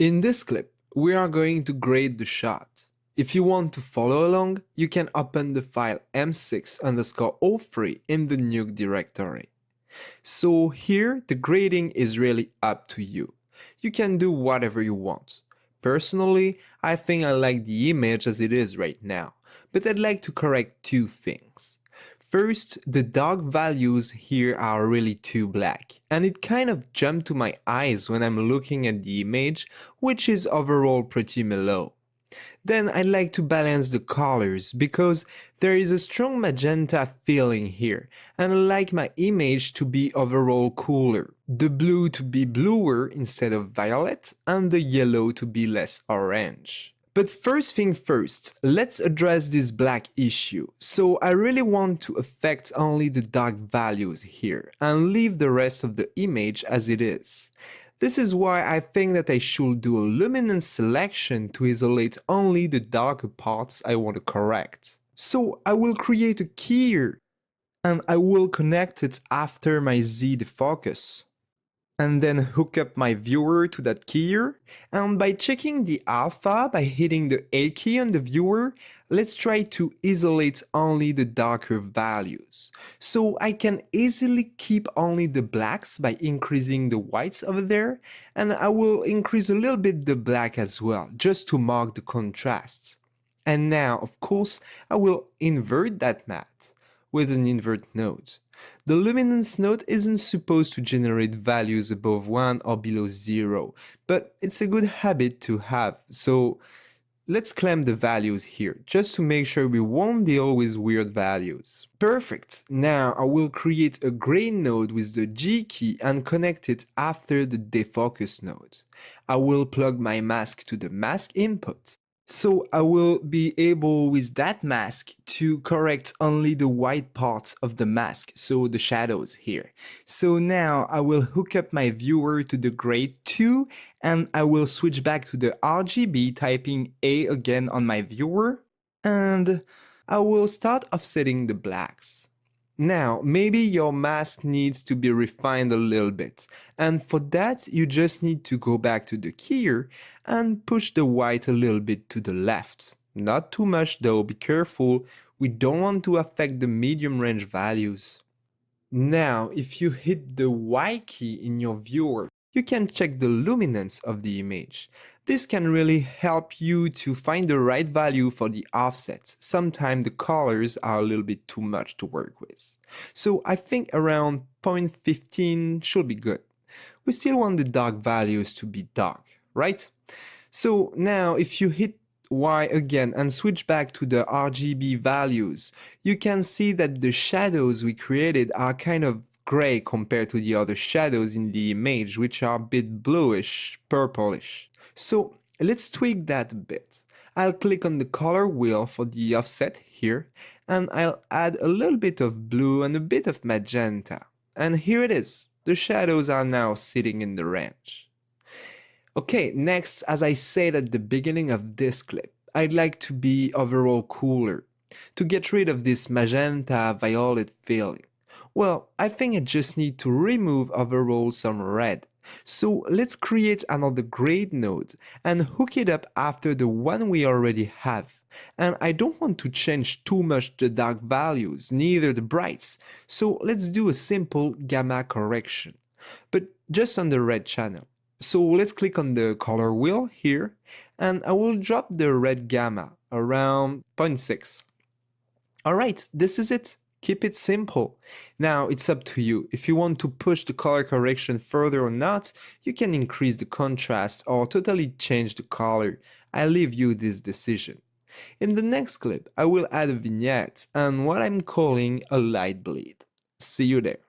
In this clip, we are going to grade the shot. If you want to follow along, you can open the file m6_03 in the nuke directory. So here, the grading is really up to you. You can do whatever you want. Personally, I think I like the image as it is right now, but I'd like to correct two things. First, the dark values here are really too black, and it kind of jumped to my eyes when I'm looking at the image, which is overall pretty mellow. Then I like to balance the colors because there is a strong magenta feeling here, and I like my image to be overall cooler. The blue to be bluer instead of violet, and the yellow to be less orange. But first thing first, let's address this black issue. So I really want to affect only the dark values here and leave the rest of the image as it is. This is why I think that I should do a luminance selection to isolate only the darker parts I want to correct. So I will create a keyer and I will connect it after my Z defocus. And then hook up my viewer to that keyer, and by checking the alpha by hitting the A key on the viewer, let's try to isolate only the darker values. So I can easily keep only the blacks by increasing the whites over there, and I will increase a little bit the black as well, just to mark the contrast. And now, of course, I will invert that matte with an invert node. The luminance node isn't supposed to generate values above 1 or below 0, but it's a good habit to have, so let's claim the values here, just to make sure we won't deal with weird values. Perfect! Now I will create a gray node with the G key and connect it after the defocus node. I will plug my mask to the mask input. So I will be able with that mask to correct only the white part of the mask, so the shadows here. So now I will hook up my viewer to the grade 2 and I will switch back to the RGB, typing A again on my viewer, and I will start offsetting the blacks. Now, maybe your mask needs to be refined a little bit, and for that you just need to go back to the keyer and push the white a little bit to the left. Not too much though, be careful, we don't want to affect the medium range values. Now, if you hit the Y key in your viewer, you can check the luminance of the image. This can really help you to find the right value for the offset. Sometimes the colors are a little bit too much to work with. So I think around 0.15 should be good. We still want the dark values to be dark, right? So now if you hit Y again and switch back to the RGB values, you can see that the shadows we created are kind of gray compared to the other shadows in the image, which are a bit bluish, purplish. So let's tweak that a bit. I'll click on the color wheel for the offset here, and I'll add a little bit of blue and a bit of magenta. And here it is. The shadows are now sitting in the range. Okay, next, as I said at the beginning of this clip, I'd like to be overall cooler, to get rid of this magenta violet feeling. Well, I think I just need to remove overall some red. So let's create another grade node and hook it up after the one we already have. And I don't want to change too much the dark values, neither the brights. So let's do a simple gamma correction, but just on the red channel. So let's click on the color wheel here, and I will drop the red gamma around 0.6. Alright, this is it. Keep it simple. Now it's up to you. If you want to push the color correction further or not, you can increase the contrast or totally change the color. I leave you this decision. In the next clip, I will add a vignette and what I'm calling a light bleed. See you there.